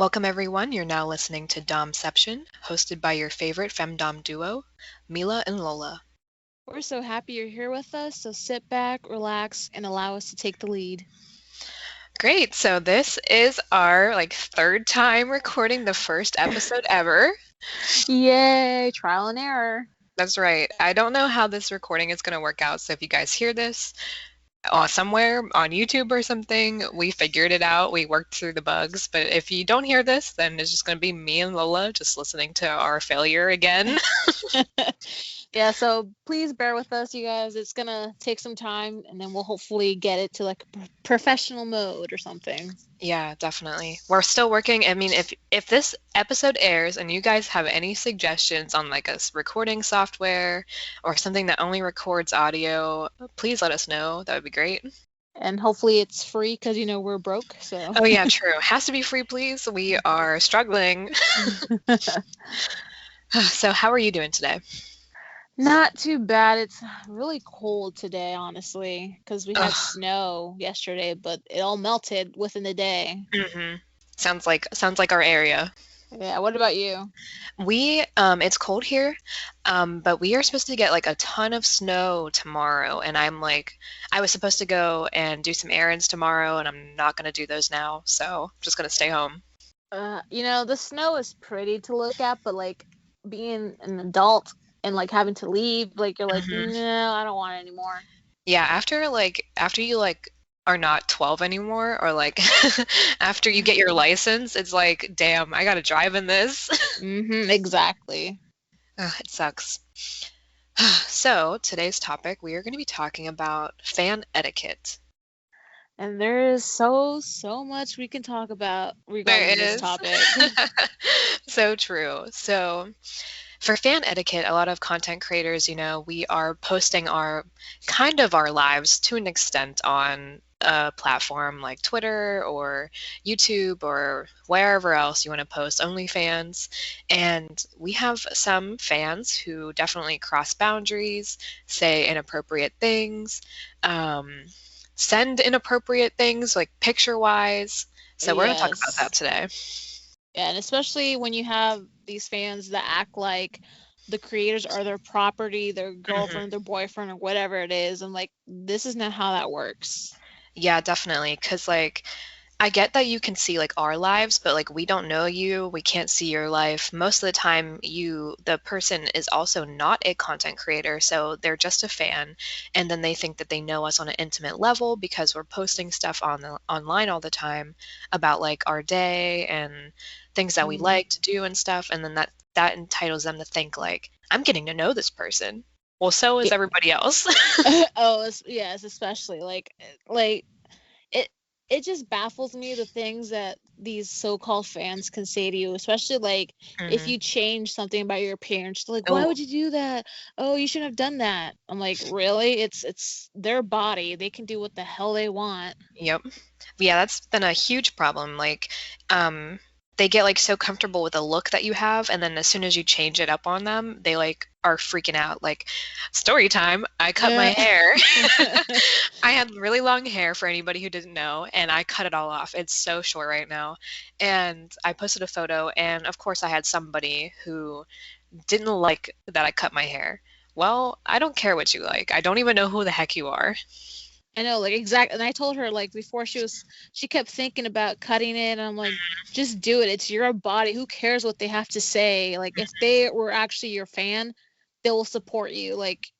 Welcome everyone. You're now listening to Domception, hosted by your favorite femdom duo, Mila and Lola. We're so happy you're here with us, so sit back, relax, and allow us to take the lead. Great. So this is our third time recording the first episode ever. Yay, trial and error. That's right. I don't know how this recording is going to work out. So if you guys hear this somewhere on YouTube or something, we figured it out. We worked through the bugs. But if you don't hear this, then it's just going to be me and Lola just listening to our failure again. Yeah, so please bear with us, you guys. It's gonna take some time, and then we'll hopefully get it to like a professional mode or something. Yeah, definitely. We're still working. I mean, if this episode airs and you guys have any suggestions on like a recording software or something that only records audio, please let us know. That would be great. And hopefully it's free because we're broke. So. Oh yeah, true. Has to be free, please. We are struggling. So how are you doing today? Not too bad. It's really cold today, honestly, because we had Ugh. snow yesterday, but it all melted within the day. hmm Sounds like our area. Yeah, what about you? It's cold here, but we are supposed to get like a ton of snow tomorrow, and I was supposed to go and do some errands tomorrow, and I'm not gonna do those now, so I'm just gonna stay home. The snow is pretty to look at, but like being an adult and like having to leave, like you're like, hmm no, I don't want it anymore. Yeah, after you are not 12 anymore, or like after you get your license, it's like, damn, I gotta drive in this. Exactly. Ugh, it sucks. So today's topic, we are going to be talking about fan etiquette. And there is so much we can talk about There regarding this is. topic. So true. So for fan etiquette, a lot of content creators, we are posting our lives to an extent on a platform like Twitter or YouTube or wherever else you want to post, OnlyFans. And we have some fans who definitely cross boundaries, say inappropriate things, um, send inappropriate things, like picture-wise. So we're going to talk about that Yes. today. Yeah, and especially when you have these fans that act like the creators are their property, their Mhm. girlfriend, their boyfriend, or whatever it is. And like, this is not how that works. Yeah, definitely. Because, I get that you can see, our lives, but, we don't know you. We can't see your life. Most of the time, the person is also not a content creator, so they're just a fan. And then they think that they know us on an intimate level because we're posting stuff online all the time about, our day and things that we Mm. like to do and stuff. And then that entitles them to think, I'm getting to know this person. Well, so is Yeah. everybody else. Oh, yes, especially like it it just baffles me the things that these so-called fans can say to you, especially like if hmm you change something about your appearance. They're like, why Oh, would you do that? Oh, you shouldn't have done that. I'm like, really? It's their body. They can do what the hell they want. yep. Yeah, that's been a huge problem. Um, they get so comfortable with the look that you have, and then as soon as you change it up on them, they are freaking out. Story time, I cut my Yeah. hair. I had really long hair for anybody who didn't know, and I cut it all off. It's so short right now. And I posted a photo, and of course I had somebody who didn't like that I cut my hair. Well, I don't care what you like. I don't even know who the heck you are. I know, like exact. And I told her like before she kept thinking about cutting it. And I'm like, just do it. It's your body. Who cares what they have to say? Like if they were actually your fan, they will support you. Like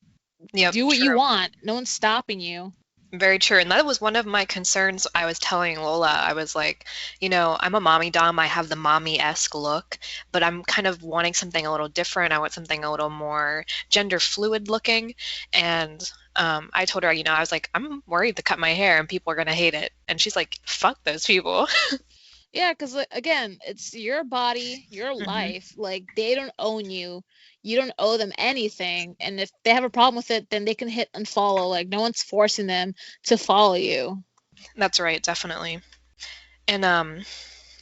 Yep, do what you true. want. No one's stopping you. Very true. And that was one of my concerns. I was telling Lola, I was like, I'm a mommy dom. I have the mommy-esque look, but I'm kind of wanting something a little different. I want something a little more gender fluid looking. And I told her, I was like, I'm worried to cut my hair and people are going to hate it. And she's like, fuck those people. Yeah, because again, it's your body, your hmm life. Like they don't own you. You don't owe them anything. And if they have a problem with it, then they can hit unfollow. Like no one's forcing them to follow you. That's right, definitely. And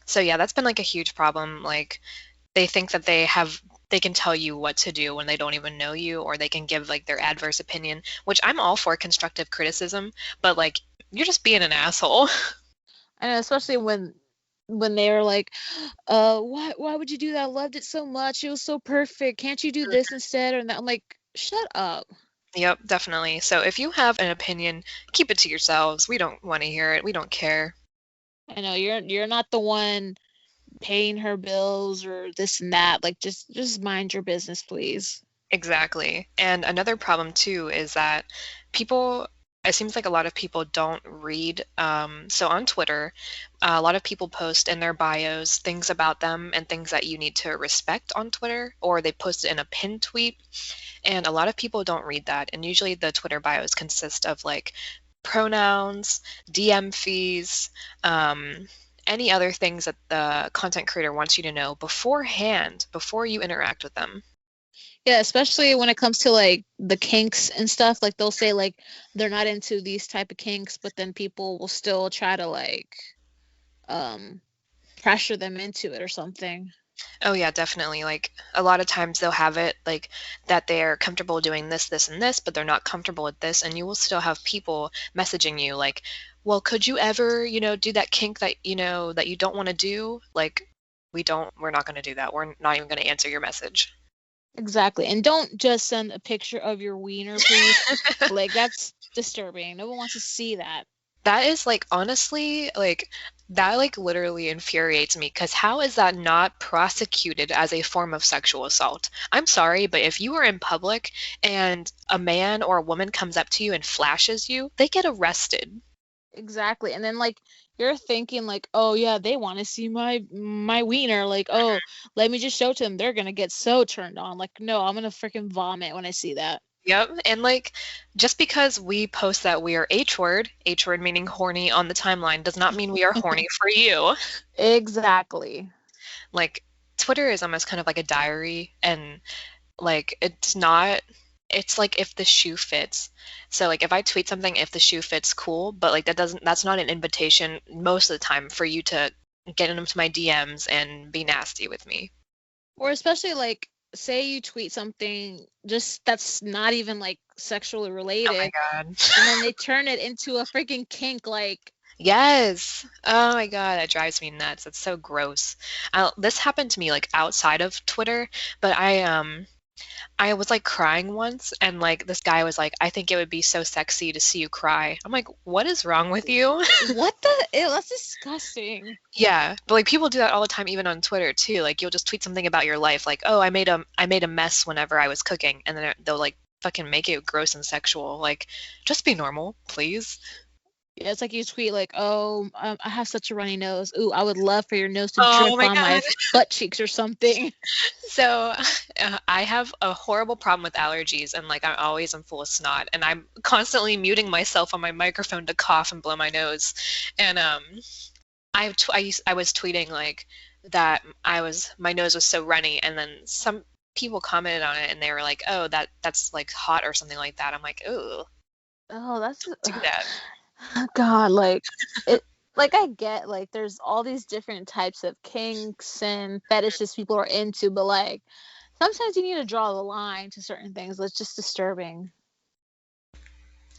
so yeah, that's been a huge problem. They think that they can tell you what to do when they don't even know you, or they can give their adverse opinion, which I'm all for constructive criticism, but you're just being an asshole. And especially when when they were like, why would you do that? I loved it so much. It was so perfect. Can't you do this instead? And that I'm like, shut up. Yep, definitely. So if you have an opinion, keep it to yourselves. We don't want to hear it. We don't care. I know you're not the one paying her bills or this and that. Like just mind your business, please. Exactly. And another problem too is that people, it seems like a lot of people don't read. So on Twitter, a lot of people post in their bios things about them and things that you need to respect on Twitter, or they post it in a pinned tweet. And a lot of people don't read that. And usually the Twitter bios consist of like pronouns, DM fees, any other things that the content creator wants you to know beforehand, before you interact with them. Yeah, especially when it comes to like the kinks and stuff. Like they'll say like they're not into these type of kinks, but then people will still try to like um pressure them into it or something. Oh yeah, definitely. Like a lot of times they'll have it like that they're comfortable doing this, this, and this, but they're not comfortable with this, and you will still have people messaging you like, "Well, could you ever, do that kink that, that you don't want to do?" Like, we're not going to do that. We're not even going to answer your message. Exactly. And don't just send a picture of your wiener, please. Like that's disturbing. No one wants to see that. That is like honestly, like that like literally infuriates me because how is that not prosecuted as a form of sexual assault? I'm sorry, but if you are in public and a man or a woman comes up to you and flashes you, they get arrested. Exactly. And then like you're thinking like, "Oh yeah, they want to see my wiener." Like, "Oh, let me just show to them. They're going to get so turned on." Like, "No, I'm going to freaking vomit when I see that." Yep. And like just because we post that we are H word meaning horny on the timeline does not mean we are horny for you. Exactly. Like Twitter is almost kind of like a diary and like it's like if the shoe fits. So like if I tweet something if the shoe fits, cool, but like that's not an invitation most of the time for you to get into my DMs and be nasty with me. Or especially like say you tweet something just that's not even like sexually Oh my related God. and then they turn it into a freaking kink like Yes. Oh my God, that drives me nuts. It's so gross. This happened to me like outside of Twitter, but I was like crying once and like this guy was like, "I think it would be so sexy to see you cry." I'm like, "What is wrong with you?" what the ew, that's disgusting. Yeah, but like people do that all the time even on Twitter too. Like you'll just tweet something about your life like, "Oh, I made a mess whenever I was cooking." And then they'll like fucking make it gross and sexual. Like just be normal, please. Yeah, it's like you tweet like, "Oh, I have such a runny nose. Ooh, I would love for your nose to Oh drip my on my God. butt cheeks or something." So, I have a horrible problem with allergies, and like I'm full of snot, and I'm constantly muting myself on my microphone to cough and blow my nose. And I was tweeting like that my nose was so runny, and then some people commented on it, and they were like, "Oh, that's like hot or something like that." I'm like, "Ooh, Oh, that's don't do that." God, like it like I get like there's all these different types of kinks and fetishes people are into, but like sometimes you need to draw the line to certain things that's just disturbing.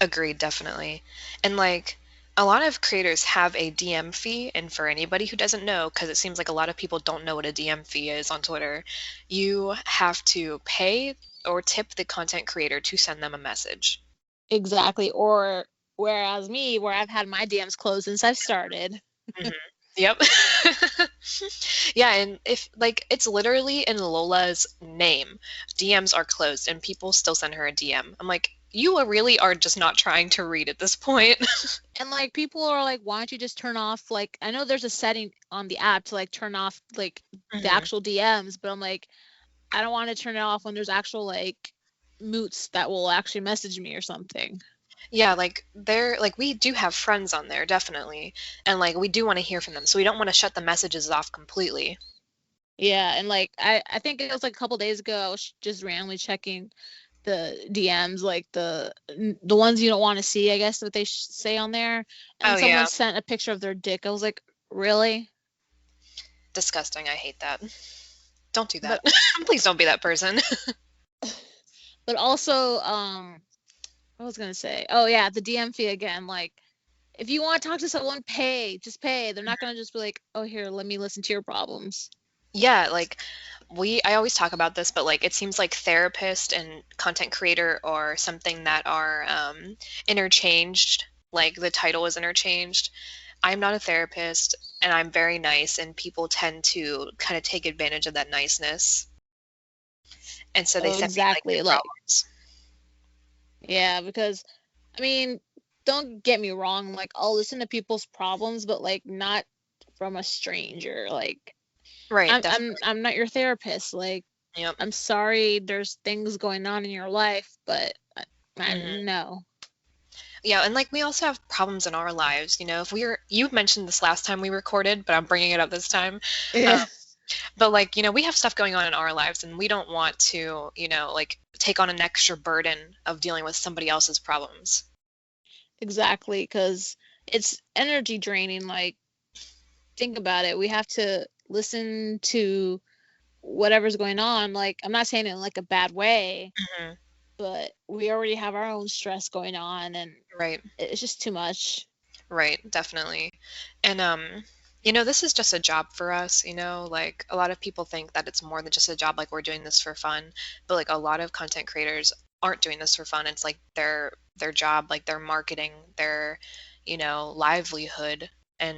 Agreed, definitely. And like a lot of creators have a DM fee, and for anybody who doesn't know, because it seems like a lot of people don't know what a DM fee is on Twitter, you have to pay or tip the content creator to send them a message. Exactly. Or whereas me, where I've had my DMs closed since I've started. Hmm. Yep. Yeah, and if like it's literally in Lola's name, DMs are closed and people still send her a DM. I'm like, you really are just not trying to read at this point. And like people are like, why don't you just turn off like I know there's a setting on the app to like turn off like the Mhm. actual DMs, but I'm like, I don't want to turn it off when there's actual like moots that will actually message me or something. Yeah, like they're like we do have friends on there, definitely. And like we do want to hear from them. So we don't want to shut the messages off completely. Yeah, and like I think it was like a couple days ago I was just randomly checking the DMs like the ones you don't want to see, I guess what they say on there, Oh and someone yeah, sent a picture of their dick. I was like, "Really?" disgusting. I hate that. Don't do that. But Please don't be that person. but also what was I gonna say? Oh yeah, the DM fee again like if you want to talk to someone, just pay. They're not gonna just be like, oh, here, let me listen to your problems. Yeah, like I always talk about this, but like it seems like therapist and content creator are something that are interchanged, like the title is interchanged. I'm not a therapist and I'm very nice, and people tend to kind of take advantage of that niceness. And so they Oh, send me like exactly. their Like, problems. yeah, because I mean, don't get me wrong. Like, I'll listen to people's problems, but like not from a stranger. Like, Right, I'm not your therapist. Like, yep. I'm sorry, there's things going on in your life, but I Hmm. no. Yeah, and like we also have problems in our lives, you know. If we're you mentioned this last time we recorded, but I'm bringing it up this time. Um, Yeah. but like, you know, we have stuff going on in our lives and we don't want to, you know, like take on an extra burden of dealing with somebody else's problems. Exactly, because it's energy draining. Like, think about it. We have to listen to whatever's going on. Like, I'm not saying it in like a bad way, Hmm. but we already have our own stress going on, and Right. it's just too much. Right, definitely. And you know, this is just a job for us, you know, like a lot of people think that it's more than just a job, like we're doing this for fun, but like a lot of content creators aren't doing this for fun. It's like their job, like their marketing, their, you know, livelihood, and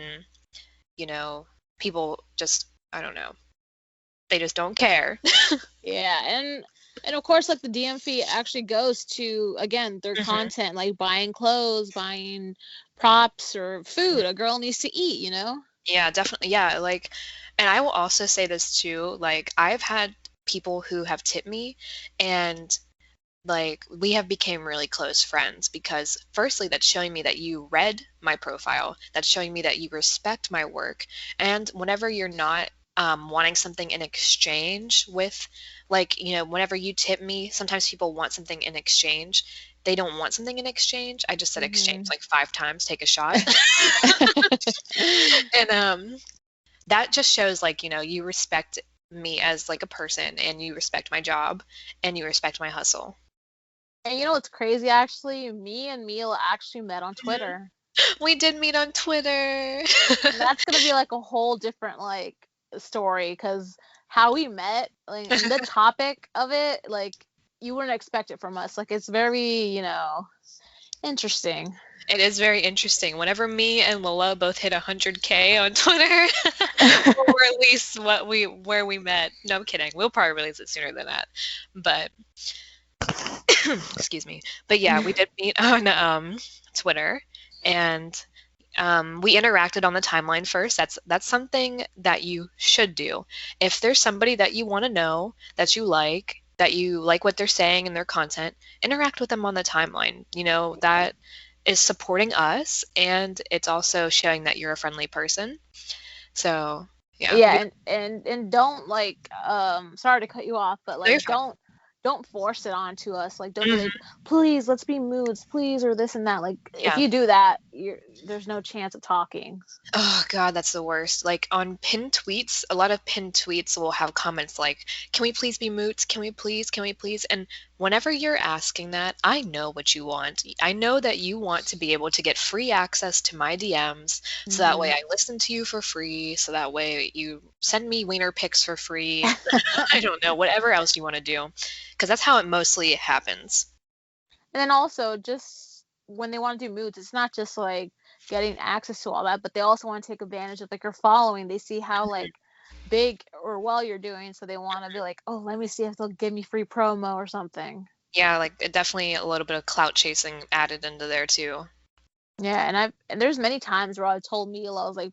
you know, people just I don't know. They just don't care. Yeah, and of course, like the DM fee actually goes to again their Hmm. content, like buying clothes, buying props or food. A girl needs to eat, you know. Yeah, definitely. Yeah, like, and I will also say this too, like I've had people who have tipped me, and like we have became really close friends because firstly that's showing me that you read my profile, that's showing me that you respect my work, and whenever you're not wanting something in exchange with, like, you know, whenever you tip me, sometimes people want something in exchange. They don't want something in exchange. I just said exchange Hmm. like 5 times, take a shot. And that just shows, like, you know, you respect me as like a person, and you respect my job, and you respect my hustle. And you know what's crazy? Actually, me and Mila actually met on Mhm. Twitter. We did meet on Twitter. And that's gonna be like a whole different like story because how we met, like, and the topic of it, like you wouldn't expect it from us. Like it's very, interesting. It is very interesting. Whenever me and Lola both hit 100K on Twitter, or at least where we met. No, I'm kidding. We'll probably release it sooner than that. But excuse me. But yeah, we did meet on Twitter, and we interacted on the timeline first. That's something that you should do. If there's somebody that you want to know, that you like what they're saying in their content, interact with them on the timeline. You know, that is supporting us, and it's also showing that you're a friendly person. So, yeah, Yeah, and don't like sorry to cut you off, but no, you're like fine. don't force it onto us. Like don't be like, Mhm. please let's be moods, please, or this and that. Like if Yeah. you do that, there's no chance of talking. Oh God, that's the worst. Like on pinned tweets, a lot of pinned tweets will have comments like, "Can we please be moots? Can we please? Can we please?" And whenever you're asking that, I know what you want. I know that you want to be able to get free access to my DMs, so that way Hmm. I listen to you for free, so that way you send me wiener pics for free. I don't know, whatever else you want to do, because that's how it mostly happens. And then also, just when they want to do moods, it's not just like getting access to all that, but they also want to take advantage of like your following. They see how like big or well you're doing, so they want to be like, oh, let me see if they'll give me free promo or something. Yeah, like definitely a little bit of clout chasing added into there too. Yeah, and there's many times where I told Mila, I was like,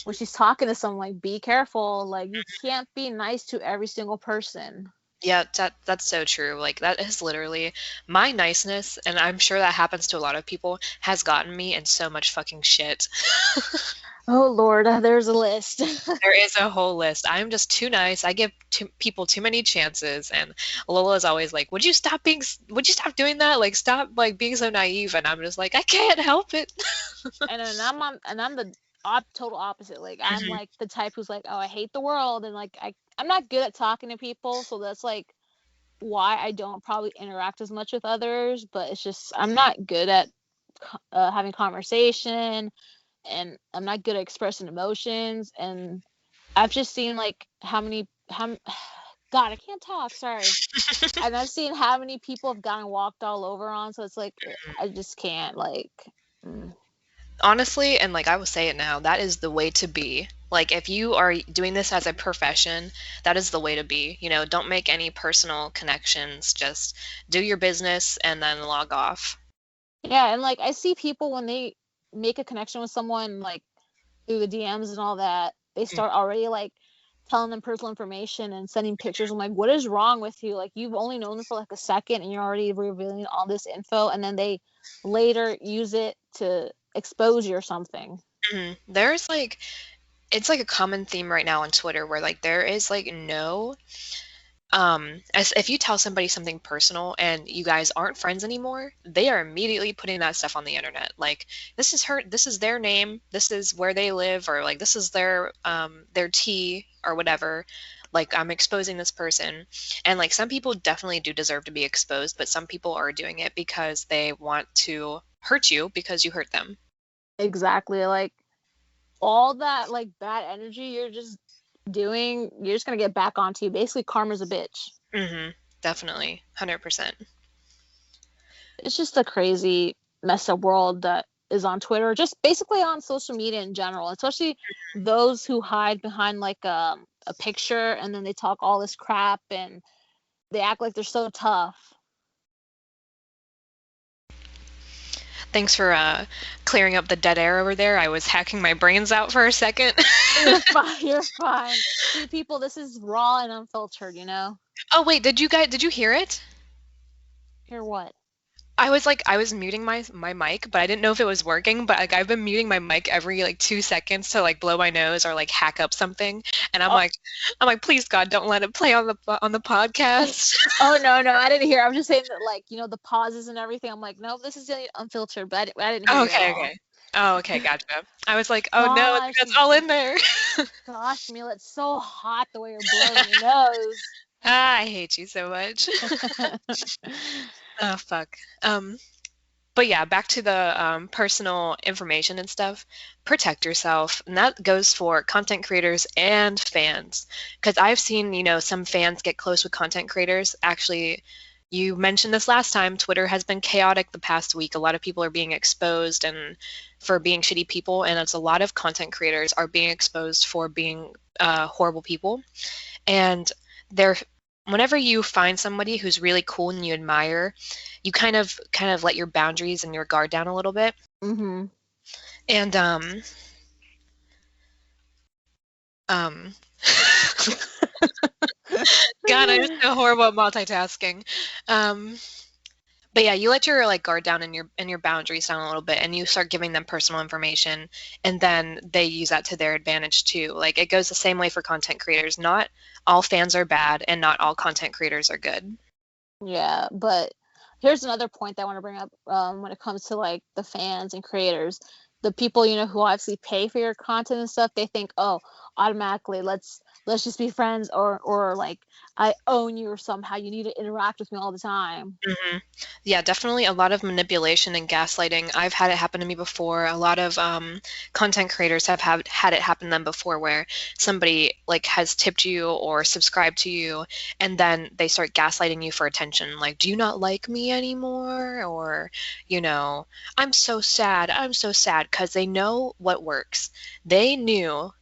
when she's talking to someone, like, be careful. Like, you can't be nice to every single person. Yeah, that's so true. Like that is literally my niceness, and I'm sure that happens to a lot of people, has gotten me in so much fucking shit. Oh Lord, there's a list. There is a whole list. I'm just too nice. I give people too many chances, and Lola's always like, would you stop doing that? Like stop like being so naive." And I'm just like, "I can't help it." And then I'm the total opposite. Like I'm Mhm. like the type who's like, oh, I hate the world, and like I'm not good at talking to people, so that's like why I don't probably interact as much with others. But it's just I'm not good at having conversation, and I'm not good at expressing emotions. And I've just seen like how God, I can't talk. Sorry. And I've seen how many people have gotten walked all over on. So it's like I just can't like. Mm. Honestly, and like I will say it now, that is the way to be. Like if you are doing this as a profession, that is the way to be. You know, don't make any personal connections. Just do your business and then log off. Yeah, and like I see people when they make a connection with someone like through the DMs and all that, they Mm. start already like telling them personal information and sending pictures. I'm like, what is wrong with you? Like you've only known them for like a second and you're already revealing all this info, and then they later use it to expose you or something. There's like it's like a common theme right now on Twitter where like there is like no as if you tell somebody something personal and you guys aren't friends anymore, they are immediately putting that stuff on the internet. Like this is their name, this is where they live, or like this is their tea or whatever. Like I'm exposing this person. And like some people definitely do deserve to be exposed, but some people are doing it because they want to hurt you because you hurt them. Exactly. Like all that like bad energy you're just doing, you're just gonna get back onto you. Basically, karma's a bitch. Definitely. 100%. It's just a crazy messed up world that is on Twitter, just basically on social media in general, especially those who hide behind like a picture and then they talk all this crap and they act like they're so tough. Thanks for clearing up the dead air over there. I was hacking my brains out for a second. You're fine. You're fine. See, people, this is raw and unfiltered, you know? Oh wait, did you hear it? Hear what? I was muting my mic, but I didn't know if it was working, but like I've been muting my mic every like 2 seconds to like blow my nose or like hack up something. And Oh, I'm like, please God, don't let it play on the podcast. oh no, no, I didn't hear. I was just saying that, like, you know, the pauses and everything. I'm like, no, this is unfiltered, but I didn't hear Oh, you at okay, all. okay. Oh, okay, gotcha. I was like, oh no, Gosh, that's all in there. gosh, Mila, it's so hot the way you're blowing your nose. I hate you so much. Oh fuck. But yeah, back to the personal information and stuff. Protect yourself, and that goes for content creators and fans. Because I've seen, you know, some fans get close with content creators. Actually, you mentioned this last time. Twitter has been chaotic the past week. A lot of people are being exposed and for being shitty people, and it's a lot of content creators are being exposed for being horrible people. And they're whenever you find somebody who's really cool and you admire, you kind of let your boundaries and your guard down a little bit. Mm-hmm. And um God, I'm so horrible at multitasking. Um but yeah, you let your like guard down and your boundaries down a little bit and you start giving them personal information and then they use that to their advantage too. Like it goes the same way for content creators. Not all fans are bad and not all content creators are good. Yeah, but here's another point that I want to bring up when it comes to like the fans and creators. The people, you know, who obviously pay for your content and stuff, they think, oh, automatically let's just be friends, or like I own you or somehow you need to interact with me all the time. hmm Yeah, definitely a lot of manipulation and gaslighting. I've had it happen to me before. A lot of content creators have had it happen to them before where somebody like has tipped you or subscribed to you and then they start gaslighting you for attention. Like, do you not like me anymore? Or, you know, I'm so sad. I'm so sad because they know what works.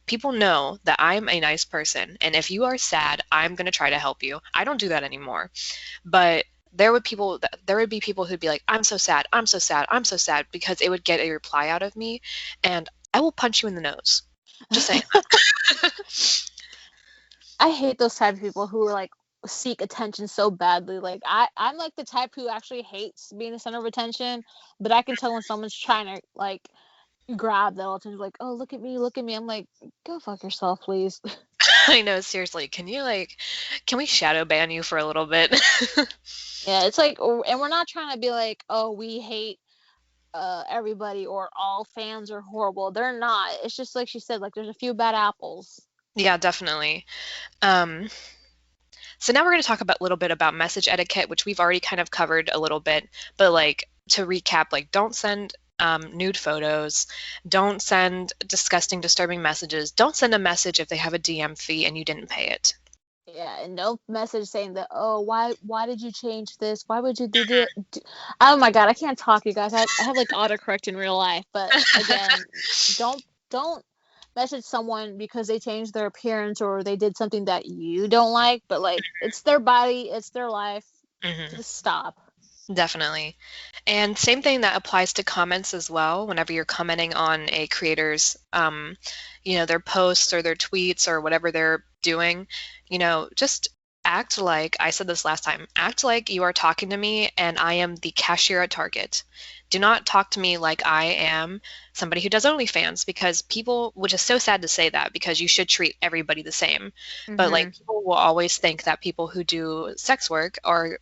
People know that I'm a nice person. And if you are sad, I'm going to try to help you. I don't do that anymore. But there would be people who'd be like, I'm so sad, I'm so sad, I'm so sad, because it would get a reply out of me and I will punch you in the nose. Just saying. I hate those type of people who are like seek attention so badly. Like I'm like the type who actually hates being the center of attention, but I can tell when someone's trying to like grab that attention, like, oh, look at me, look at me. I'm like, go fuck yourself, please. I know, seriously. Can we shadow ban you for a little bit? Yeah, it's like, and we're not trying to be like, oh, we hate everybody or all fans are horrible. They're not. It's just like she said, like there's a few bad apples. Yeah, definitely. Um, so now we're going to talk about a little bit about message etiquette, which we've already kind of covered a little bit, but like to recap, like don't send nude photos. Don't send disgusting, disturbing messages. Don't send a message if they have a DM fee and you didn't pay it. Yeah, and no message saying that, oh, why did you change this? Why would you do this? Oh my god, I can't talk, you guys. I have like autocorrect in real life, but again, don't message someone because they changed their appearance or they did something that you don't like, but like it's their body, it's their life. Hmm. Just stop. Definitely. And same thing that applies to comments as well. Whenever you're commenting on a creator's, their posts or their tweets or whatever they're doing, just act like, I said this last time, act like you are talking to me and I am the cashier at Target. Do not talk to me like I am somebody who does OnlyFans because people, which is so sad to say that because you should treat everybody the same. But like people will always think that people who do sex work are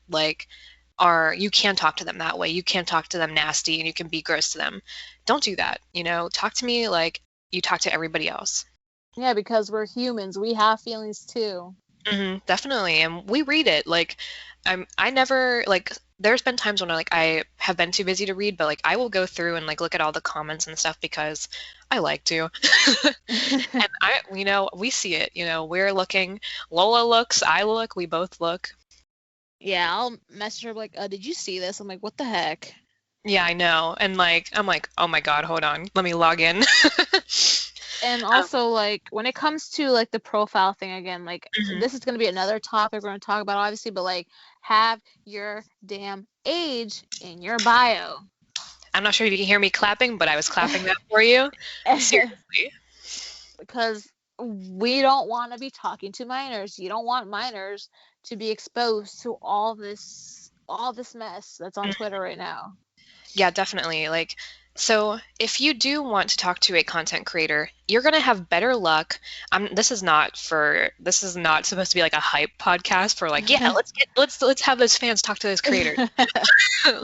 you can talk to them that way. You can talk to them nasty and you can be gross to them. Don't do that. Talk to me like you talk to everybody else. Yeah, because we're humans. We have feelings too. Definitely. And we read it. Like I never like there's been times when I have been too busy to read, but like I will go through and like look at all the comments and stuff because I like to. And we see it, we're looking, Lola looks, I look, we both look. Yeah, I'll message her like, did you see this? I'm like, what the heck? Yeah, I know. And like, I'm like, oh my God, hold on. Let me log in. And also, like, when it comes to like the profile thing again, like this is gonna be another topic we're gonna talk about, obviously, but like, have your damn age in your bio. I'm not sure if you can hear me clapping, but I was clapping that for you. Seriously. Because we don't want to be talking to minors. You don't want minors to be exposed to all this mess that's on Twitter right now. Yeah, definitely. Like, so if you do want to talk to a content creator, you're going to have better luck. This is not supposed to be like a hype podcast for like, yeah, let's have those fans talk to those creators.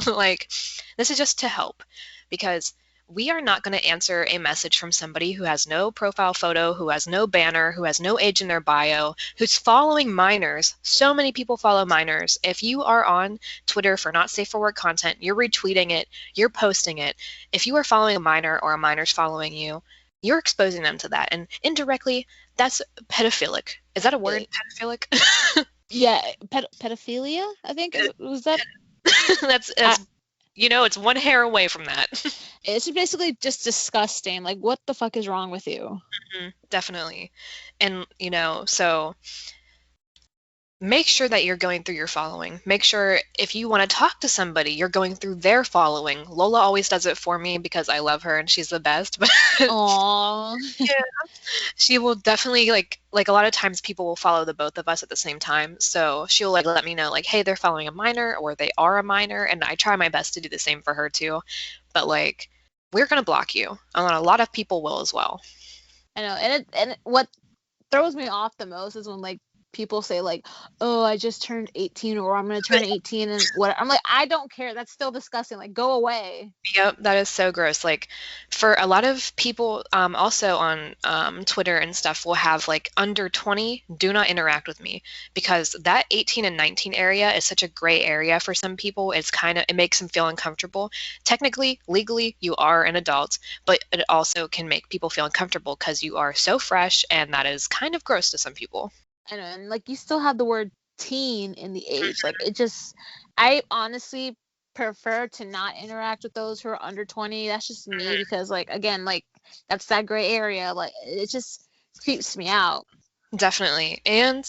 Like, this is just to help because we are not going to answer a message from somebody who has no profile photo, who has no banner, who has no age in their bio, who's following minors. So many people follow minors. If you are on Twitter for not safe for work content, you're retweeting it, you're posting it. If you are following a minor or a minor's following you, you're exposing them to that. And indirectly, that's pedophilic. Is that a word? Pedophilic? Yeah, pedophilia, I think. Was that? That's it's one hair away from that. It's basically just disgusting. Like, what the fuck is wrong with you? Definitely. And, so make sure that you're going through your following. Make sure if you want to talk to somebody, you're going through their following. Lola always does it for me because I love her and she's the best. But Aww. Yeah, she will definitely like a lot of times people will follow the both of us at the same time. So she'll like let me know like, hey, they're following a minor or they are a minor, and I try my best to do the same for her too. But like, we're gonna block you. And a lot of people will as well. I know, and what throws me off the most is when like people say like, oh, I just turned 18 or I'm going to turn 18 and what. I'm like, I don't care. That's still disgusting. Like, go away. Yep, that is so gross. Like for a lot of people also on Twitter and stuff will have like under 20, do not interact with me because that 18 and 19 area is such a gray area for some people. It makes them feel uncomfortable. Technically, legally, you are an adult, but it also can make people feel uncomfortable because you are so fresh and that is kind of gross to some people. I know, and like you still have the word teen in the age. Like it just, I honestly prefer to not interact with those who are under 20. That's just me because like again, like that's that gray area. Like it just creeps me out. Definitely. And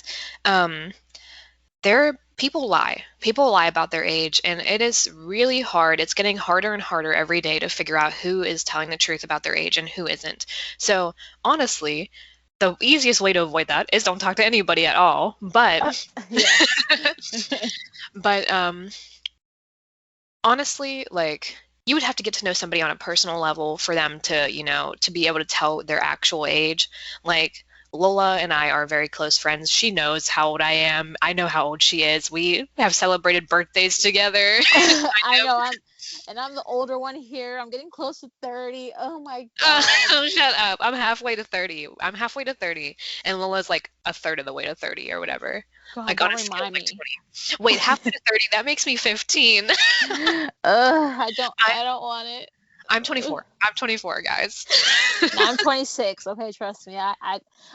people lie. People lie about their age, and it is really hard. It's getting harder and harder every day to figure out who is telling the truth about their age and who isn't. So honestly, the easiest way to avoid that is don't talk to anybody at all. But but honestly, like you would have to get to know somebody on a personal level for them to, to be able to tell their actual age. Like Lola and I are very close friends. She knows how old I am. I know how old she is. We have celebrated birthdays together. I know. I'm the older one here. I'm getting close to 30. Oh my god. Oh, shut up. I'm halfway to 30. And Lola's like a third of the way to 30 or whatever. God, I got don't to remind me. 20. Wait, halfway to 30, that makes me 15. I don't want it. I'm 24. I'm 24, guys. Now I'm 26. Okay, trust me.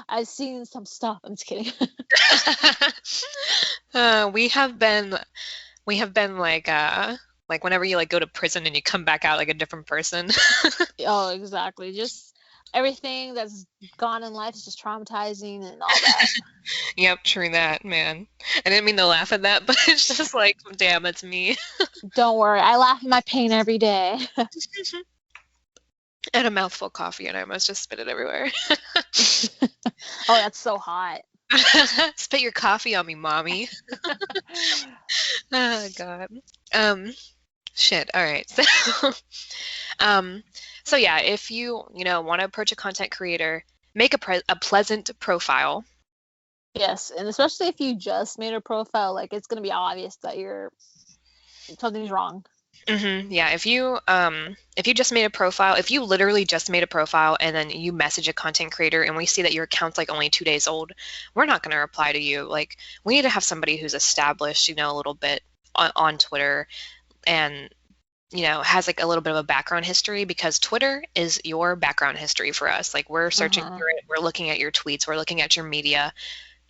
I've seen some stuff. I'm just kidding. We have been like whenever you like go to prison and you come back out like a different person. Oh, exactly. Just everything that's gone in life is just traumatizing and all that. Yep, true that, man. I didn't mean to laugh at that, but it's just like, damn, it's me. Don't worry. I laugh at my pain every day. And a mouthful of coffee, and I almost just spit it everywhere. Oh, that's so hot. Spit your coffee on me, mommy. Oh God. Um, shit. All right. Um, so yeah, if you know, want to approach a content creator, make a pleasant profile. Yes, and especially if you just made a profile, like it's gonna be obvious that something's wrong. Yeah, if you just made a profile, if you literally just made a profile and then you message a content creator and we see that your account's like only 2 days old, we're not going to reply to you. Like, we need to have somebody who's established, you know, a little bit on Twitter and, you know, has like a little bit of a background history, because Twitter is your background history for us. Like, we're searching through it, we're looking at your tweets, we're looking at your media,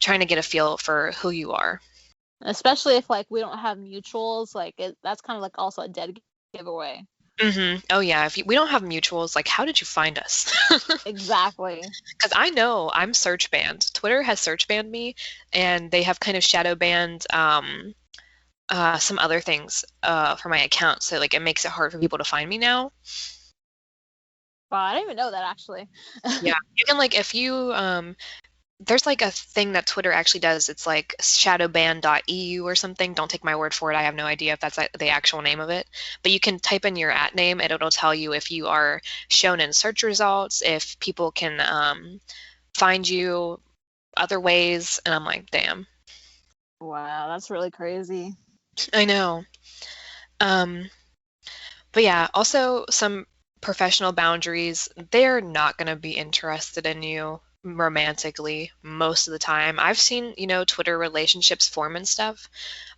trying to get a feel for who you are. Especially if like we don't have mutuals, like that's kind of like also a dead giveaway. Oh yeah, we don't have mutuals, like how did you find us? Exactly. Because I know I'm search banned. Twitter has search banned me, and they have kind of shadow banned some other things for my account. So like it makes it hard for people to find me now. Wow, I didn't even know that actually. Yeah, you can like if you there's like a thing that Twitter actually does. It's like shadowban.eu or something. Don't take my word for it. I have no idea if that's like the actual name of it. But you can type in your @ name and it'll tell you if you are shown in search results, if people can find you other ways. And I'm like, damn. Wow, that's really crazy. I know. But yeah, also some professional boundaries. They're not going to be interested in you romantically most of the time. I've seen, you know, Twitter relationships form and stuff,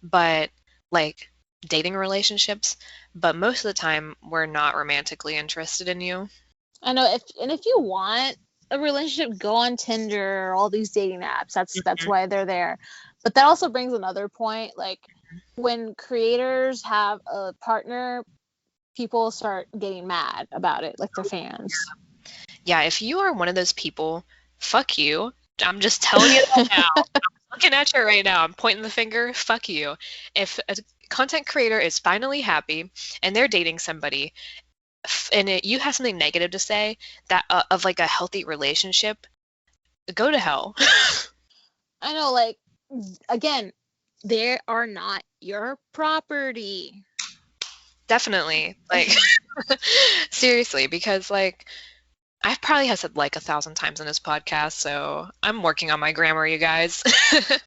but like dating relationships, but most of the time we're not romantically interested in you. I know if you want a relationship, go on Tinder or all these dating apps. That's why they're there. But that also brings another point. Like when creators have a partner, people start getting mad about it, like their fans. Yeah, if you are one of those people, fuck you. I'm just telling you that now. I'm looking at you right now. I'm pointing the finger. Fuck you. If a content creator is finally happy and they're dating somebody, and you have something negative to say that of like a healthy relationship, go to hell. I know, like again, they are not your property. Definitely. Like seriously, because like I've probably have said like 1,000 times in this podcast, so I'm working on my grammar, you guys.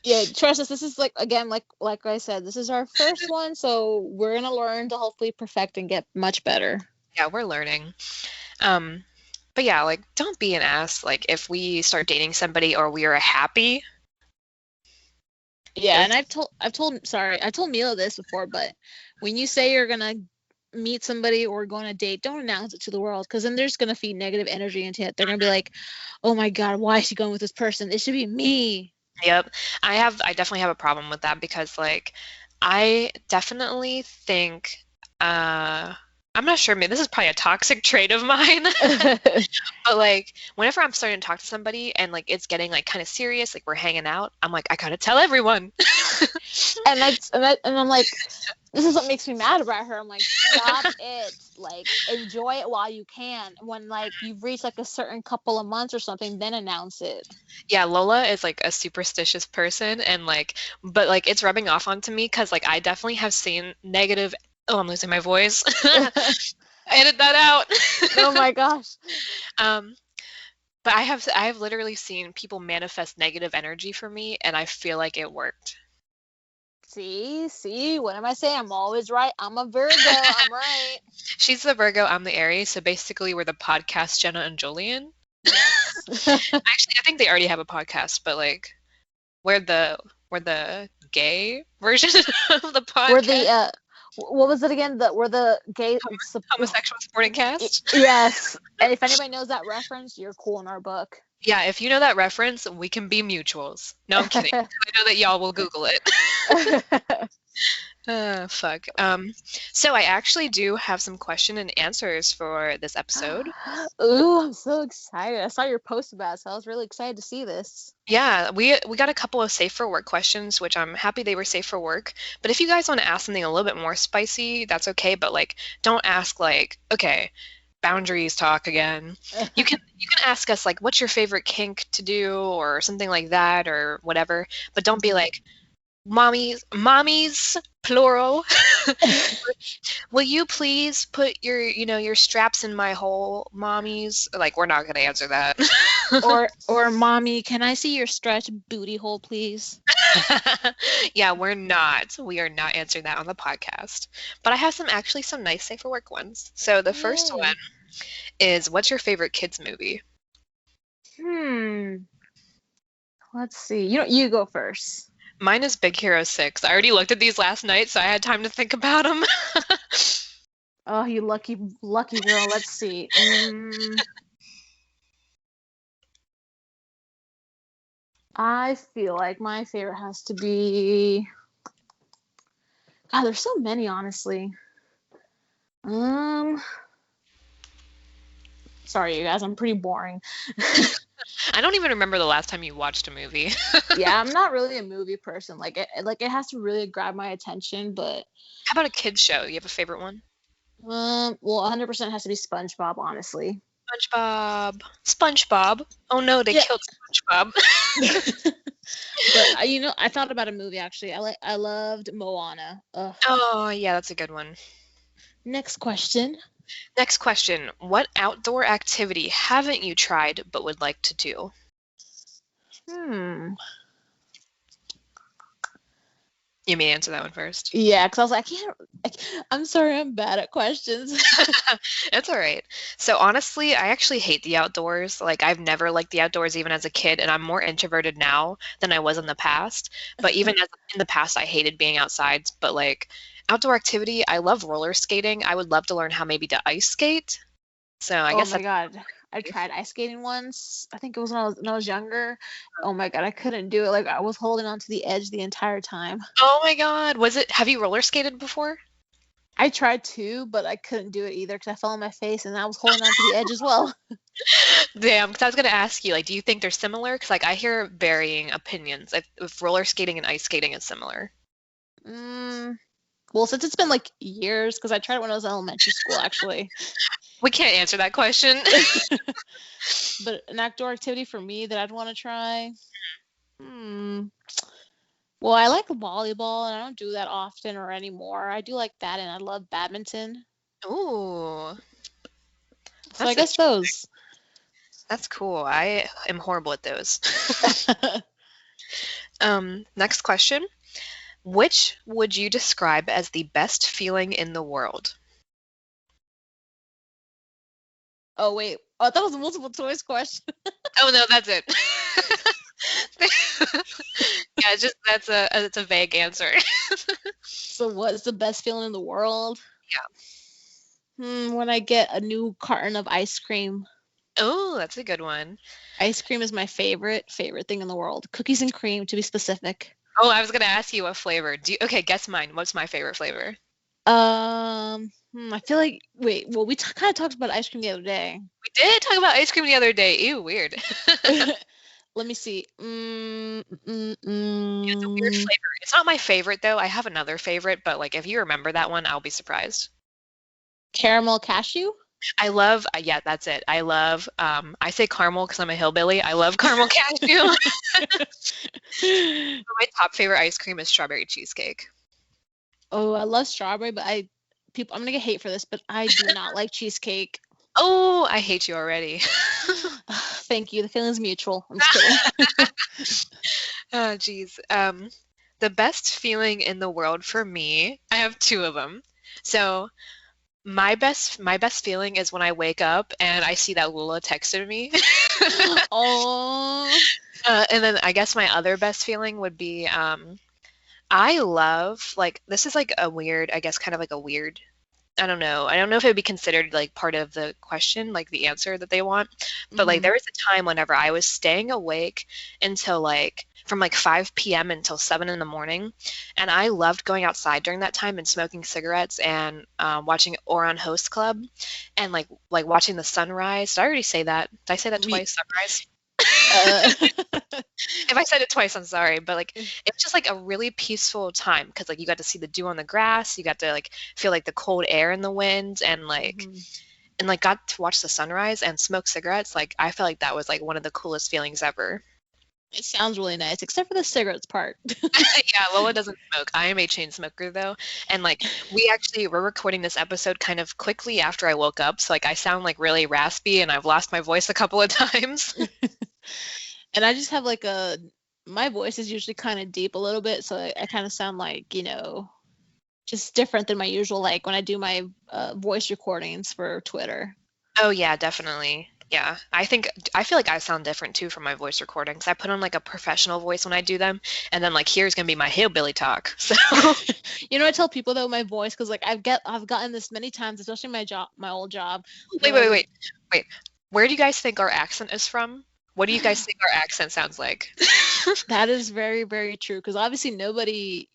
Yeah, trust us. This is like again, like I said, this is our first one, so we're gonna learn to hopefully perfect and get much better. Yeah, we're learning. But yeah, like don't be an ass like if we start dating somebody or we are happy. Yeah, and I told Mila this before, but when you say you're gonna meet somebody or go on a date, don't announce it to the world, because then they're just gonna feed negative energy into it. They're gonna be like, oh my god, why is she going with this person? It should be me. Yep. I definitely have a problem with that because like I definitely think I'm not sure, maybe this is probably a toxic trait of mine. But like whenever I'm starting to talk to somebody and like it's getting like kind of serious, like we're hanging out, I'm like I gotta tell everyone. and I'm like, this is what makes me mad about her. I'm like, stop it. Like, enjoy it while you can. When like you've reached like a certain couple of months or something, then announce it. Yeah, Lola is like a superstitious person and like but like it's rubbing off onto me because like I definitely have seen negative. Oh, I'm losing my voice. Edit that out. Oh my gosh. But I have literally seen people manifest negative energy for me and I feel like it worked. See, what am I saying? I'm always right. I'm a Virgo. I'm right. She's the Virgo, I'm the Aries, so basically we're the podcast Jenna and Julian. Yes. Actually, I think they already have a podcast, but like we're the gay version of the podcast. What was it again? We're the gay Homosexual supporting cast? Yes. And if anybody knows that reference, you're cool in our book. Yeah, if you know that reference, we can be mutuals. No, I'm kidding. I know that y'all will Google it. Fuck. So I actually do have some question and answers for this episode. Ooh, I'm so excited. I saw your post about it, so I was really excited to see this. Yeah, we got a couple of safe for work questions, which I'm happy they were safe for work. But if you guys want to ask something a little bit more spicy, that's okay. But like, don't ask like, okay, boundaries talk again. You can ask us like, what's your favorite kink to do, or something like that, or whatever. But don't be like, mommies, plural. Will you please put your straps in my hole, mommies? Like, we're not going to answer that. or mommy, can I see your stretch booty hole, please? Yeah, we are not answering that on the podcast. But I have some nice safe for work ones. So the first one is, what's your favorite kids movie? Let's see. You go first. Mine is Big Hero 6. I already looked at these last night, so I had time to think about them. Oh, you lucky girl. Let's see. I feel like my favorite has to be... God, there's so many, honestly. Sorry, you guys. I'm pretty boring. I don't even remember the last time you watched a movie. Yeah, I'm not really a movie person. Like it has to really grab my attention, but... How about a kids show? You have a favorite one? Well, 100% has to be SpongeBob, honestly. SpongeBob. Oh no, they killed SpongeBob. But I thought about a movie actually. I loved Moana. Ugh. Oh yeah, that's a good one. Next question. What outdoor activity haven't you tried but would like to do? You may answer that one first. Yeah, because I was like, I'm sorry, I'm bad at questions. It's all right. So honestly, I actually hate the outdoors. Like, I've never liked the outdoors even as a kid, and I'm more introverted now than I was in the past. But even in the past, I hated being outside. But like, outdoor activity, I love roller skating. I would love to learn how maybe to ice skate. So I guess. Oh my God. I tried ice skating once. I think it was when I was younger. Oh my God, I couldn't do it. Like, I was holding on to the edge the entire time. Oh my God. Have you roller skated before? I tried to, but I couldn't do it either because I fell on my face and I was holding on to the edge as well. Damn, because I was going to ask you, like, do you think they're similar? Because, like, I hear varying opinions if roller skating and ice skating is similar. Well, since it's been like years, because I tried it when I was in elementary school, actually. We can't answer that question. But an outdoor activity for me that I'd want to try. Well, I like volleyball, and I don't do that often or anymore. I do like that, and I love badminton. Ooh. So I guess those. That's cool. I am horrible at those. Next question. Which would you describe as the best feeling in the world? Oh, wait. Oh, I thought it was a multiple choice question. Oh, no, that's it. Yeah, it's a vague answer. So what is the best feeling in the world? Yeah. When I get a new carton of ice cream. Oh, that's a good one. Ice cream is my favorite thing in the world. Cookies and cream, to be specific. Oh, I was going to ask you what flavor. Okay, guess mine. What's my favorite flavor? I feel like, we kind of talked about ice cream the other day. We did talk about ice cream the other day. Ew, weird. Let me see. It's a weird flavor. It's not my favorite, though. I have another favorite, but like if you remember that one, I'll be surprised. Caramel cashew? I love, yeah, that's it. I love, I say caramel because I'm a hillbilly. I love caramel cashew. My top favorite ice cream is strawberry cheesecake. Oh, I love strawberry, but I'm gonna get hate for this, but I do not like cheesecake. Oh, I hate you already. Thank you. The feeling's mutual. I'm just kidding. Oh, geez. The best feeling in the world for me, I have two of them. So my best feeling is when I wake up and I see that Lola texted me. Oh. And then I guess my other best feeling would be I love, like, this is like a weird, I guess, kind of like a weird, I don't know. I don't know if it would be considered like part of the question, like the answer that they want. But like Hmm. there was a time whenever I was staying awake until like from like 5 p.m. until 7 in the morning. And I loved going outside during that time and smoking cigarettes and watching Oron Host Club and like watching the sunrise. Did I already say that? Did I say that We, twice? Sunrise? uh, If I said it twice, I'm sorry, but like it was just like a really peaceful time because like you got to see the dew on the grass, you got to like feel like the cold air in the wind, Mhm. and like got to watch the sunrise and smoke cigarettes. Like I felt like that was like one of the coolest feelings ever. It sounds really nice, except for the cigarettes part. Yeah, Lola doesn't smoke. I am a chain smoker though, and like we're recording this episode kind of quickly after I woke up, so like I sound like really raspy and I've lost my voice a couple of times. And I just have like my voice is usually kind of deep a little bit, so I kind of sound like, just different than my usual, like when I do my voice recordings for Twitter. Oh yeah, definitely. Yeah. I feel like I sound different too from my voice recordings. I put on like a professional voice when I do them, and then like here's gonna be my hillbilly talk. So I tell people though my voice, because like I've gotten this many times, especially my old job. They're wait, wait, like, wait, wait. Where do you guys think our accent is from? What do you guys think our accent sounds like? that is very, very true, because obviously nobody,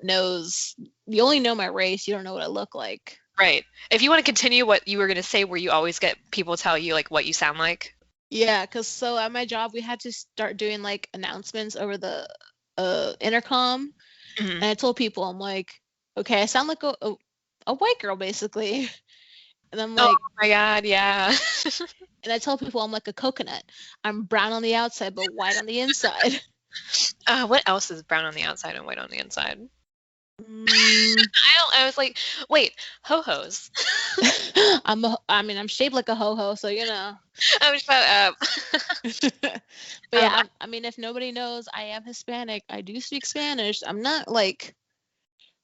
knows. You only know my race, you don't know what I look like. Right. If you want to continue what you were gonna say, where you always get people tell you like what you sound like. Yeah, because so at my job we had to start doing like announcements over the intercom, Hmm. and I told people, I'm like, okay, I sound like a white girl basically, and I'm Oh like, my God, yeah. and I tell people I'm like a coconut. I'm brown on the outside but white on the inside. What else is brown on the outside and white on the inside? Mm, I was like, wait, ho-hos. I'm shaped like a ho ho, so I'm shut up. but Um, yeah, I mean, if nobody knows, I am Hispanic. I do speak Spanish. I'm not like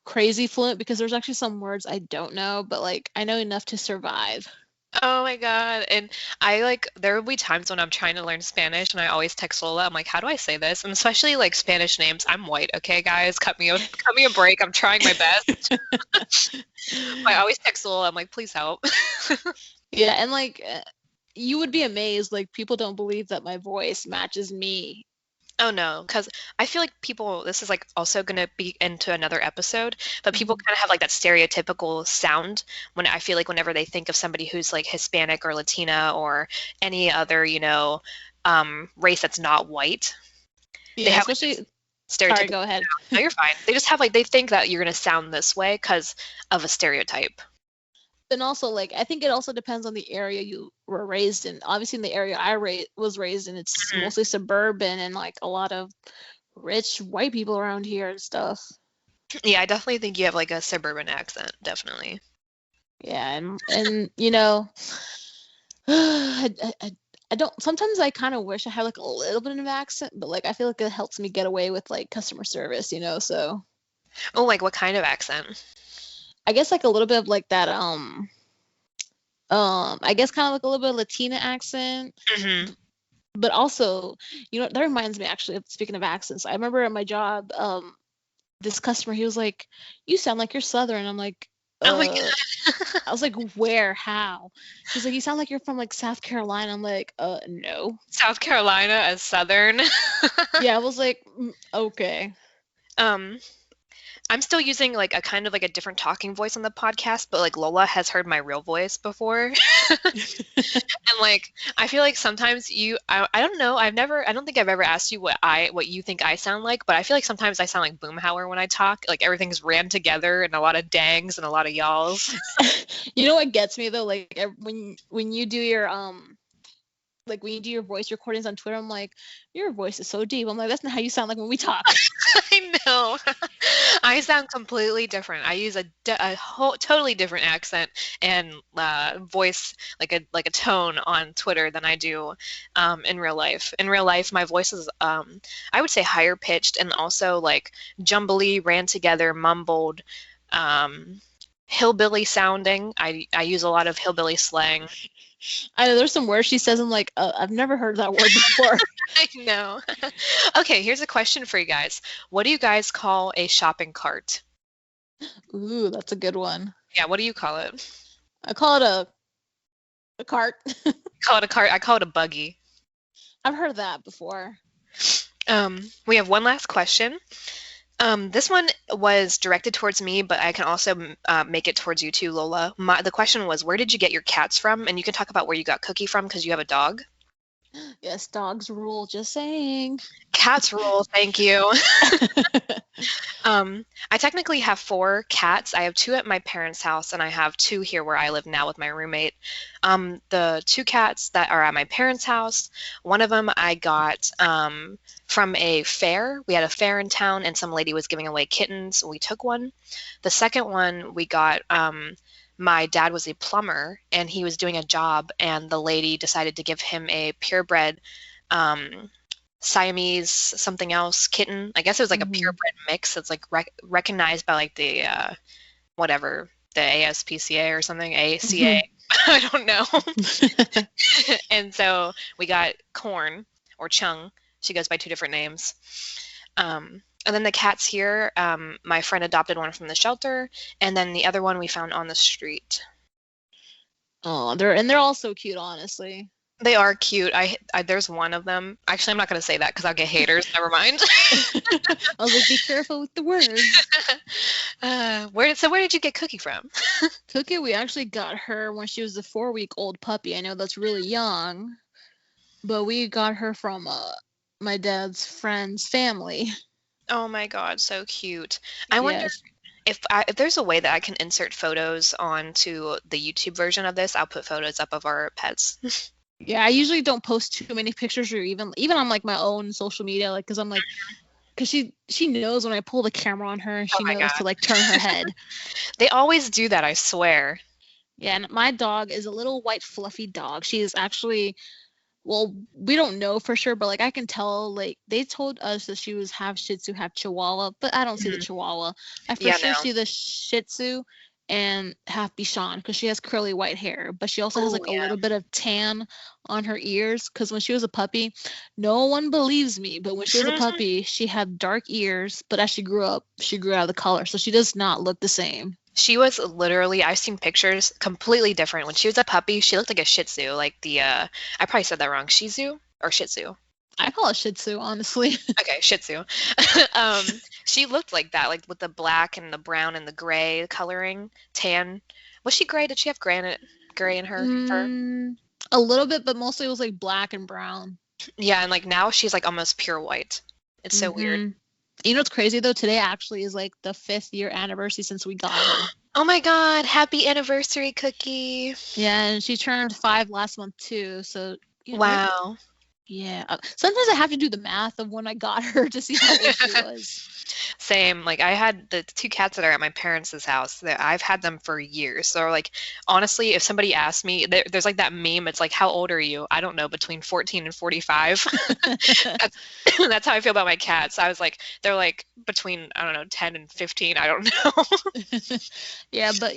crazy fluent, because there's actually some words I don't know, but like I know enough to survive. oh my God. And I like, there will be times when I'm trying to learn Spanish and I always text Lola. I'm like, how do I say this? And especially like Spanish names. I'm white, okay, guys? Cut me a break. I'm trying my best. I always text Lola. I'm like, please help. Yeah, and like you would be amazed. Like people don't believe that my voice matches me. Oh no, because I feel like people, this is like also going to be into another episode, but people Mhm. kind of have like that stereotypical sound when I feel like whenever they think of somebody who's like Hispanic or Latina or any other, race that's not white, they Yeah, have like this especially. Sorry, stereotypical go ahead. sound. No, you're fine. They just have like, they think that you're going to sound this way because of a stereotype. And also, like, I think it also depends on the area you were raised in. Obviously, in the area was raised in, it's Mhm. mostly suburban and like a lot of rich white people around here and stuff. Yeah, I definitely think you have like a suburban accent, definitely. Yeah, and I don't. Sometimes I kind of wish I had like a little bit of an accent, but like I feel like it helps me get away with like customer service, So Oh, like what kind of accent? I guess like a little bit of like that. I guess kind of like a little bit of Latina accent, Hmm. but also, that reminds me actually of, speaking of accents. I remember at my job, this customer, he was like, "You sound like you're Southern." I'm like, Oh my uh, I was like, "Where? How?" He's like, "You sound like you're from like South Carolina." I'm like, no." South Carolina as Southern. Yeah, I was like, okay. Um, I'm still using like a kind of like a different talking voice on the podcast, but like Lola has heard my real voice before. And like I feel like sometimes I don't know, I don't think I've ever asked you what you think I sound like, but I feel like sometimes I sound like Boomhauer when I talk. Like everything's ran together and a lot of dangs and a lot of y'alls. You know what gets me though? Like when you do your like when you do your voice recordings on Twitter, I'm like, your voice is so deep. I'm like, that's not how you sound like when we talk. I know. I sound completely different. I use a whole totally different accent and voice, like a tone on Twitter than I do in real life. In real life, my voice is I would say higher pitched and also like jumbly, ran together, mumbled, um, hillbilly sounding. I use a lot of hillbilly slang. I know there's some words she says. I'm like, I've never heard that word before. I know. Okay, here's a question for you guys. What do you guys call a shopping cart? Ooh, that's a good one. Yeah, what do you call it? I call it a cart. Call it a cart. I call it a buggy. I've heard that before. We have one last question. This one was directed towards me, but I can also make it towards you too, Lola. The question was, where did you get your cats from? And you can talk about where you got Cookie from because you have a dog. Yes, dogs rule. Just saying. Cats rule, thank you. I technically have 4 cats. I have 2 at my parents' house, and I have 2 here where I live now with my roommate. The 2 cats that are at my parents' house, one of them I got from a fair. We had a fair in town, and some lady was giving away kittens. We took one. The second one we got. My dad was a plumber, and he was doing a job, and the lady decided to give him a purebred Siamese something else kitten. I guess it was like a purebred mix. It's like recognized by like the whatever the ASPCA or something, ACA. I don't know. And so we got Corn or Chung. She goes by 2 different names. And then the cats here, my friend adopted one from the shelter, and then the other one we found on the street. Oh, they're all so cute, honestly. They are cute. There's one of them. Actually, I'm not going to say that because I'll get haters. Never mind. I was like, be careful with the words. Where did you get Cookie from? Cookie, we actually got her when she was a 4-week-old puppy. I know that's really young, but we got her from my dad's friend's family. Oh my God, so cute. I wonder if there's a way that I can insert photos onto the YouTube version of this. I'll put photos up of our pets. Yeah, I usually don't post too many pictures or even on like my own social media, like because I'm like, because she knows when I pull the camera on her and she knows to like turn her head. They always do that, I swear. Yeah, and my dog is a little white fluffy dog. She is actually, well, we don't know for sure, but like I can tell, like they told us that she was half Shih Tzu, half Chihuahua, but I don't see the Chihuahua. I for sure see the Shih Tzu and half Bichon because she has curly white hair, but she also has like a little bit of tan on her ears because when she was a puppy, no one believes me, but when she was a puppy, she had dark ears, but as she grew up, she grew out of the color, so she does not look the same. She was literally, I've seen pictures completely different. When she was a puppy, she looked like a Shih Tzu, like the, I probably said that wrong, Shih Tzu or Shih Tzu? I call it Shih Tzu, honestly. Okay, Shih Tzu. She looked like that, like with the black and the brown and the gray coloring, tan. Was she gray? Did she have gray in her fur? A little bit, but mostly it was like black and brown. Yeah, and like now she's like almost pure white. It's so weird. You know what's crazy though? Today actually is like the 5th year anniversary since we got her. Oh my God! Happy anniversary, Cookie. Yeah, and she turned 5 last month too. So wow. Yeah. Sometimes I have to do the math of when I got her to see how old she was. Same. Like I had the 2 cats that are at my parents' house. That I've had them for years. So like honestly, if somebody asked me, there's like that meme. It's like, how old are you? I don't know, between 14 and 45. That's how I feel about my cats. I was like, they're like between, I don't know, 10 and 15. I don't know. Yeah, but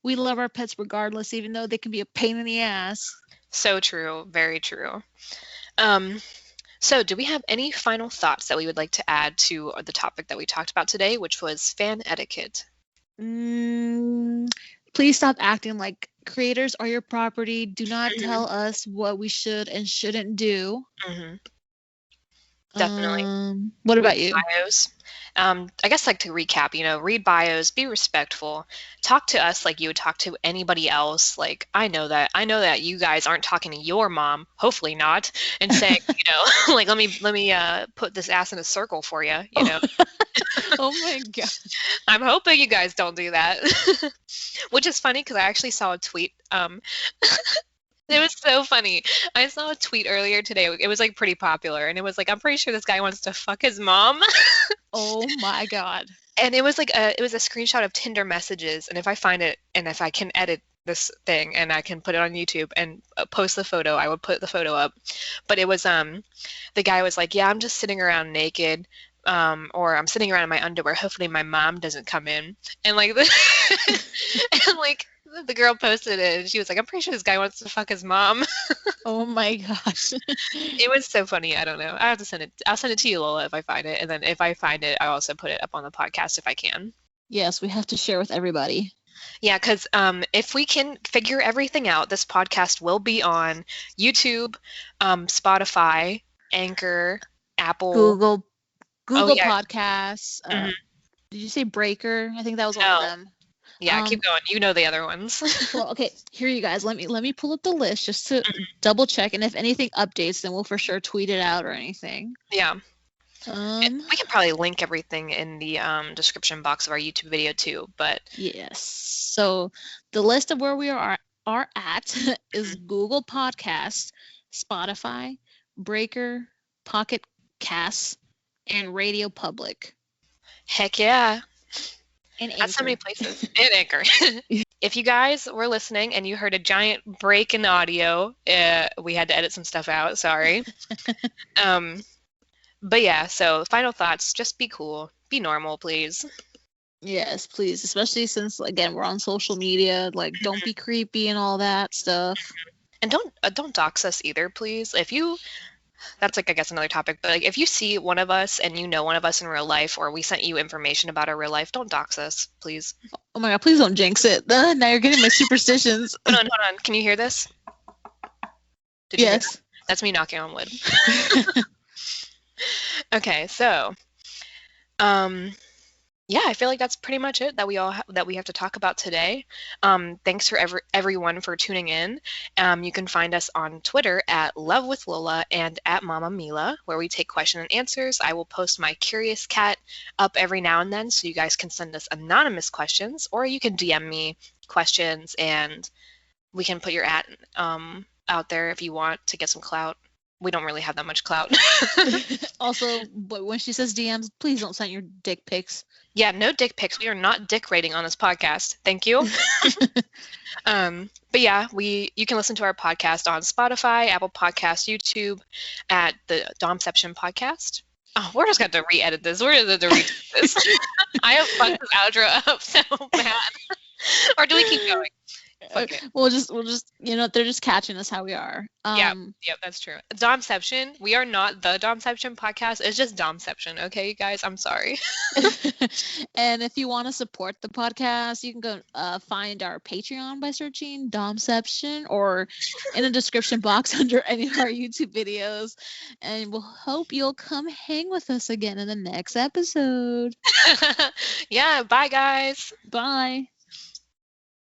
we love our pets regardless, even though they can be a pain in the ass. So true. Very true. So do we have any final thoughts that we would like to add to the topic that we talked about today, which was fan etiquette? Please stop acting like creators are your property. Do not tell us what we should and shouldn't do. Definitely. What about you? Bios. I guess like to recap, read bios, be respectful, talk to us like you would talk to anybody else. Like I know that you guys aren't talking to your mom, hopefully not, and saying, like let me put this ass in a circle for you, Oh my God. I'm hoping you guys don't do that. Which is funny because I actually saw a tweet. It was so funny. I saw a tweet earlier today. It was like pretty popular, and it was like, I'm pretty sure this guy wants to fuck his mom. Oh my God. And it was like a screenshot of Tinder messages, and if I find it and if I can edit this thing and I can put it on YouTube and post the photo, I would put the photo up. But it was the guy was like, yeah, I'm just sitting around naked. Or I'm sitting around in my underwear. Hopefully my mom doesn't come in. And like and like the girl posted it and she was like, I'm pretty sure this guy wants to fuck his mom. Oh my gosh. It was so funny. I don't know. I have to send it. I'll send it to you, Lola, if I find it. And then if I find it, I'll also put it up on the podcast if I can. Yes, we have to share with everybody. Yeah, because if we can figure everything out, this podcast will be on YouTube, Spotify, Anchor, Apple. Google yeah. Podcasts. Did you say Breaker? I think that was one No. of them. Yeah, keep going. You know the other ones. Well, okay, here you guys. Let me pull up the list just to double check, and if anything updates, then we'll for sure tweet it out or anything. Yeah. We can probably link everything in the description box of our YouTube video too, but yes. So the list of where we are at is Google Podcasts, Spotify, Breaker, Pocket Casts, and Radio Public. Heck yeah. And Anchor. That's so many places. And Anchor. If you guys were listening and you heard a giant break in audio, we had to edit some stuff out. Sorry. But yeah, so final thoughts, just be cool. Be normal, please. Yes, please. Especially since, again, we're on social media. Like, don't be creepy and all that stuff. And don't dox us either, please. If you... That's like, I guess, another topic. But like, if you see one of us and you know one of us in real life, or we sent you information about our real life, don't dox us, please. Oh my God, please don't jinx it. Now you're getting my superstitions. Hold on. Can you hear this? Did you hear that? That's me knocking on wood. Okay, so, yeah, I feel like that's pretty much it that we have to talk about today. Thanks for everyone for tuning in. You can find us on Twitter at Love with Lola and at Mama Mila, where we take question and answers. I will post my Curious Cat up every now and then, so you guys can send us anonymous questions, or you can DM me questions, and we can put your out there if you want to get some clout. We don't really have that much clout. Also, but when she says DMs, please don't send your dick pics. Yeah, no dick pics. We are not dick rating on this podcast. Thank you. But yeah, you can listen to our podcast on Spotify, Apple Podcasts, YouTube, at the Domception podcast. Oh, we're just going to re-edit this. We're going to delete this. I have fucked this outro up so bad. Or do we keep going? Okay. We'll just they're just catching us how we are. Yeah, that's true. Domception. We are not the Domception podcast. It's just Domception. Okay, you guys. I'm sorry. And if you want to support the podcast, you can go find our Patreon by searching Domception, or in the description box under any of our YouTube videos. And we'll hope you'll come hang with us again in the next episode. Yeah. Bye, guys. Bye.